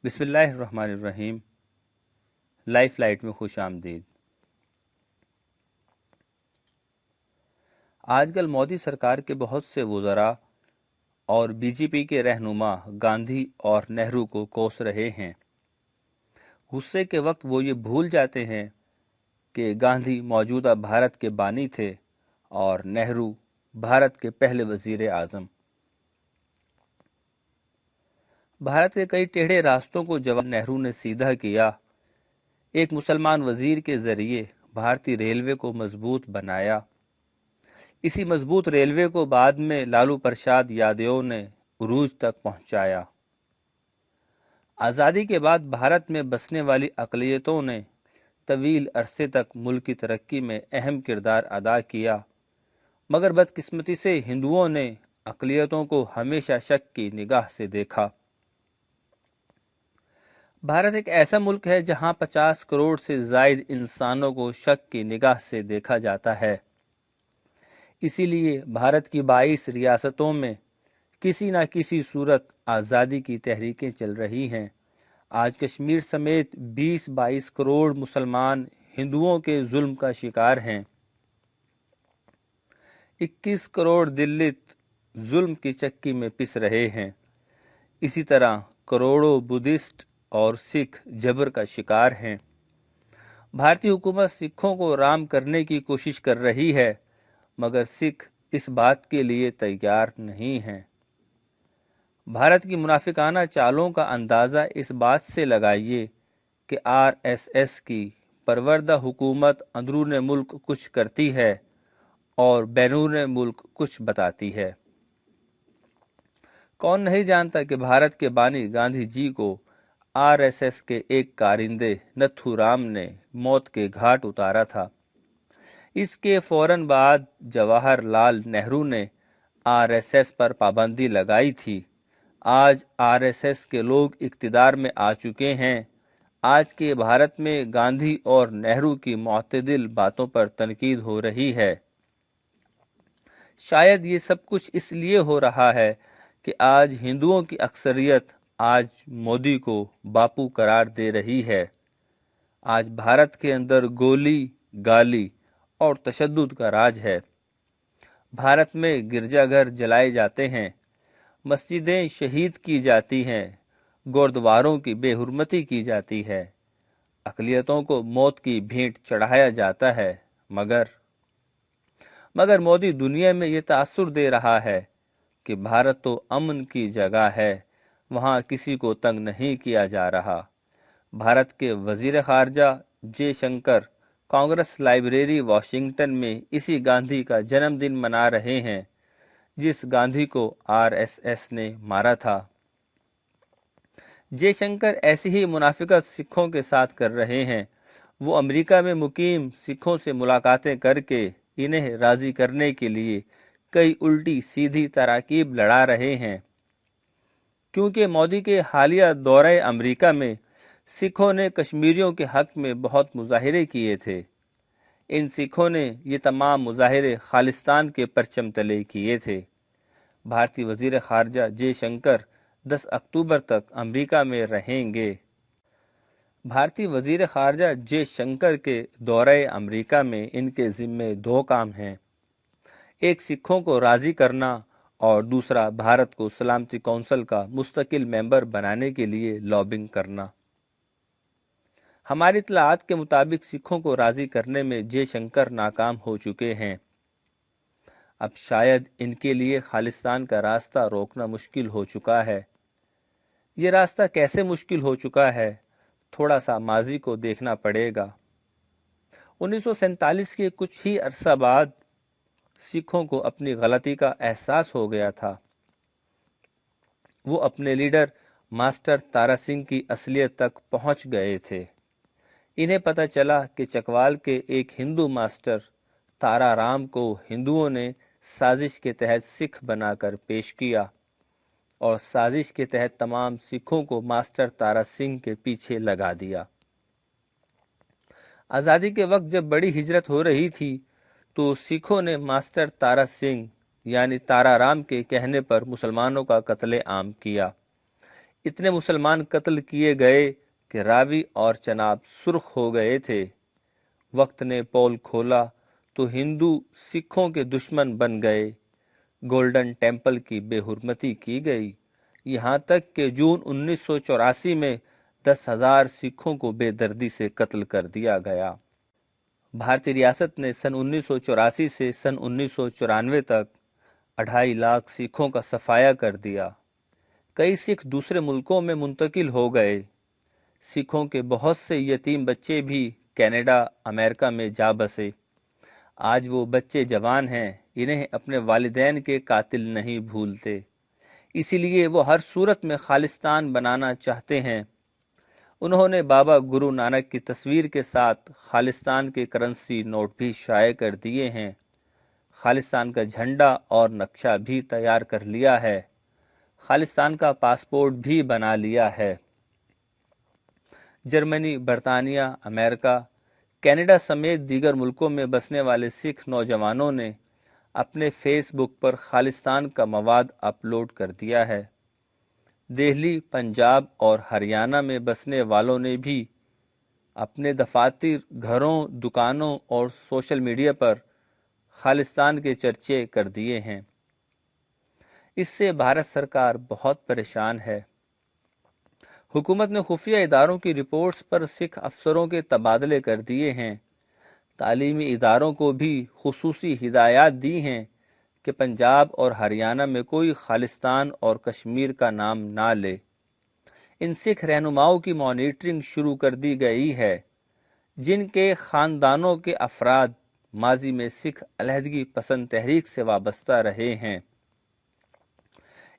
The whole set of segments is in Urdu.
بسم اللہ الرحمن الرحیم۔ لائف لائٹ میں خوش آمدید۔ آج کل مودی سرکار کے بہت سے وزراء اور بی جے پی کے رہنما گاندھی اور نہرو کو کوس رہے ہیں۔ غصے کے وقت وہ یہ بھول جاتے ہیں کہ گاندھی موجودہ بھارت کے بانی تھے اور نہرو بھارت کے پہلے وزیر اعظم۔ بھارت کے کئی ٹیڑھے راستوں کو جواہر لال نہرو نے سیدھا کیا۔ ایک مسلمان وزیر کے ذریعے بھارتی ریلوے کو مضبوط بنایا۔ اسی مضبوط ریلوے کو بعد میں لالو پرساد یادیو نے عروج تک پہنچایا۔ آزادی کے بعد بھارت میں بسنے والی اقلیتوں نے طویل عرصے تک ملک کی ترقی میں اہم کردار ادا کیا، مگر بدقسمتی سے ہندوؤں نے اقلیتوں کو ہمیشہ شک کی نگاہ سے دیکھا۔ بھارت ایک ایسا ملک ہے جہاں 50 کروڑ سے زائد انسانوں کو شک کی نگاہ سے دیکھا جاتا ہے۔ اسی لیے بھارت کی 22 ریاستوں میں کسی نہ کسی صورت آزادی کی تحریکیں چل رہی ہیں۔ آج کشمیر سمیت 20-22 کروڑ مسلمان ہندوؤں کے ظلم کا شکار ہیں۔ 21 کروڑ دلت ظلم کی چکی میں پس رہے ہیں۔ اسی طرح کروڑوں بدھسٹ اور سکھ جبر کا شکار ہیں۔ بھارتی حکومت سکھوں کو رام کرنے کی کوشش کر رہی ہے، مگر سکھ اس بات کے لیے تیار نہیں ہیں۔ بھارت کی منافقانہ چالوں کا اندازہ اس بات سے لگائیے کہ RSS کی پروردہ حکومت اندرون ملک کچھ کرتی ہے اور بیرون ملک کچھ بتاتی ہے۔ کون نہیں جانتا کہ بھارت کے بانی گاندھی جی کو RSS کے ایک کارندے نتھو رام نے موت کے گھاٹ اتارا تھا۔ اس کے فوراً بعد جواہر لال نہرو نے RSS پر پابندی لگائی تھی۔ آج RSS کے لوگ اقتدار میں آ چکے ہیں۔ آج کے بھارت میں گاندھی اور نہرو کی معتدل باتوں پر تنقید ہو رہی ہے۔ شاید یہ سب کچھ اس لیے ہو رہا ہے کہ آج ہندوؤں کی اکثریت آج مودی کو باپو قرار دے رہی ہے۔ آج بھارت کے اندر گولی، گالی اور تشدد کا راج ہے۔ بھارت میں گرجا گھر جلائے جاتے ہیں، مسجدیں شہید کی جاتی ہیں، گردواروں کی بے حرمتی کی جاتی ہے، اقلیتوں کو موت کی بھیٹ چڑھایا جاتا ہے، مگر مودی دنیا میں یہ تاثر دے رہا ہے کہ بھارت تو امن کی جگہ ہے، وہاں کسی کو تنگ نہیں کیا جا رہا۔ بھارت کے وزیر خارجہ جے شنکر کانگریس لائبریری واشنگٹن میں اسی گاندھی کا جنم دن منا رہے ہیں جس گاندھی کو RSS نے مارا تھا۔ جے شنکر ایسی ہی منافقت سکھوں کے ساتھ کر رہے ہیں۔ وہ امریکہ میں مقیم سکھوں سے ملاقاتیں کر کے انہیں راضی کرنے کے لیے کئی الٹی سیدھی تراکیب لڑا رہے ہیں۔ کیونکہ مودی کے حالیہ دورہ امریکہ میں سکھوں نے کشمیریوں کے حق میں بہت مظاہرے کیے تھے۔ ان سکھوں نے یہ تمام مظاہرے خالصتان کے پرچم تلے کیے تھے۔ بھارتی وزیر خارجہ جے شنکر 10 اکتوبر تک امریکہ میں رہیں گے۔ بھارتی وزیر خارجہ جے شنکر کے دورہ امریکہ میں ان کے ذمے 2 کام ہیں۔ ایک سکھوں کو راضی کرنا اور دوسرا بھارت کو سلامتی کونسل کا مستقل ممبر بنانے کے لیے لابنگ کرنا۔ ہماری اطلاعات کے مطابق سکھوں کو راضی کرنے میں جے شنکر ناکام ہو چکے ہیں۔ اب شاید ان کے لیے خالصتان کا راستہ روکنا مشکل ہو چکا ہے۔ یہ راستہ کیسے مشکل ہو چکا ہے؟ تھوڑا سا ماضی کو دیکھنا پڑے گا۔ 1947 کے کچھ ہی عرصہ بعد سکھوں کو اپنی غلطی کا احساس ہو گیا تھا۔ وہ اپنے لیڈر ماسٹر تارا سنگھ کی اصلیت تک پہنچ گئے تھے۔ انہیں پتہ چلا کہ چکوال کے ایک ہندو ماسٹر تارا رام کو ہندوؤں نے سازش کے تحت سکھ بنا کر پیش کیا اور سازش کے تحت تمام سکھوں کو ماسٹر تارا سنگھ کے پیچھے لگا دیا۔ آزادی کے وقت جب بڑی ہجرت ہو رہی تھی تو سکھوں نے ماسٹر تارا سنگھ یعنی تارا رام کے کہنے پر مسلمانوں کا قتل عام کیا۔ اتنے مسلمان قتل کیے گئے کہ راوی اور چناب سرخ ہو گئے تھے۔ وقت نے پول کھولا تو ہندو سکھوں کے دشمن بن گئے۔ گولڈن ٹیمپل کی بے حرمتی کی گئی، یہاں تک کہ جون 1984 میں 10,000 سکھوں کو بے دردی سے قتل کر دیا گیا۔ بھارتی ریاست نے سن 1984 سے سن 1994 تک 2.5 لاکھ سکھوں کا صفایا کر دیا۔ کئی سکھ دوسرے ملکوں میں منتقل ہو گئے۔ سکھوں کے بہت سے یتیم بچے بھی کینیڈا، امریکہ میں جا بسے۔ آج وہ بچے جوان ہیں، انہیں اپنے والدین کے قاتل نہیں بھولتے، اسی لیے وہ ہر صورت میں خالصتان بنانا چاہتے ہیں۔ انہوں نے بابا گرو نانک کی تصویر کے ساتھ خالصتان کے کرنسی نوٹ بھی شائع کر دیے ہیں۔ خالصتان کا جھنڈا اور نقشہ بھی تیار کر لیا ہے۔ خالصتان کا پاسپورٹ بھی بنا لیا ہے۔ جرمنی، برطانیہ، امریکہ، کینیڈا سمیت دیگر ملکوں میں بسنے والے سکھ نوجوانوں نے اپنے فیس بک پر خالصتان کا مواد اپلوڈ کر دیا ہے۔ دہلی، پنجاب اور ہریانہ میں بسنے والوں نے بھی اپنے دفاتر، گھروں، دکانوں اور سوشل میڈیا پر خالصتان کے چرچے کر دیے ہیں۔ اس سے بھارت سرکار بہت پریشان ہے۔ حکومت نے خفیہ اداروں کی رپورٹس پر سکھ افسروں کے تبادلے کر دیے ہیں۔ تعلیمی اداروں کو بھی خصوصی ہدایات دی ہیں کہ پنجاب اور ہریانہ میں کوئی خالصتان اور کشمیر کا نام نہ لے۔ ان سکھ رہنماؤں کی مانیٹرنگ شروع کر دی گئی ہے، جن کے خاندانوں کے افراد ماضی میں سکھ علیحدگی پسند تحریک سے وابستہ رہے ہیں۔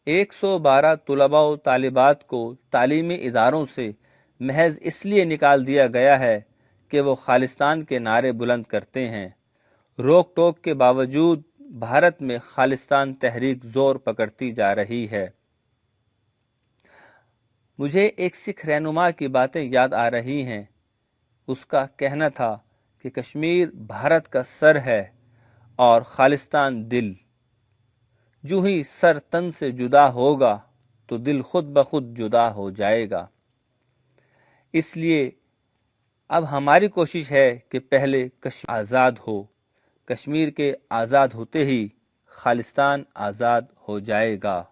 112 طلباء و طالبات کو تعلیمی اداروں سے محض اس لیے نکال دیا گیا ہے کہ وہ خالصتان کے نعرے بلند کرتے ہیں۔ روک ٹوک کے باوجود بھارت میں خالصتان تحریک زور پکڑتی جا رہی ہے۔ مجھے ایک سکھ رہنما کی باتیں یاد آ رہی ہیں۔ اس کا کہنا تھا کہ کشمیر بھارت کا سر ہے اور خالصتان دل۔ جو ہی سر تن سے جدا ہوگا تو دل خود بخود جدا ہو جائے گا۔ اس لیے اب ہماری کوشش ہے کہ پہلے کشمیر آزاد ہو۔ کشمیر کے آزاد ہوتے ہی خالصتان آزاد ہو جائے گا۔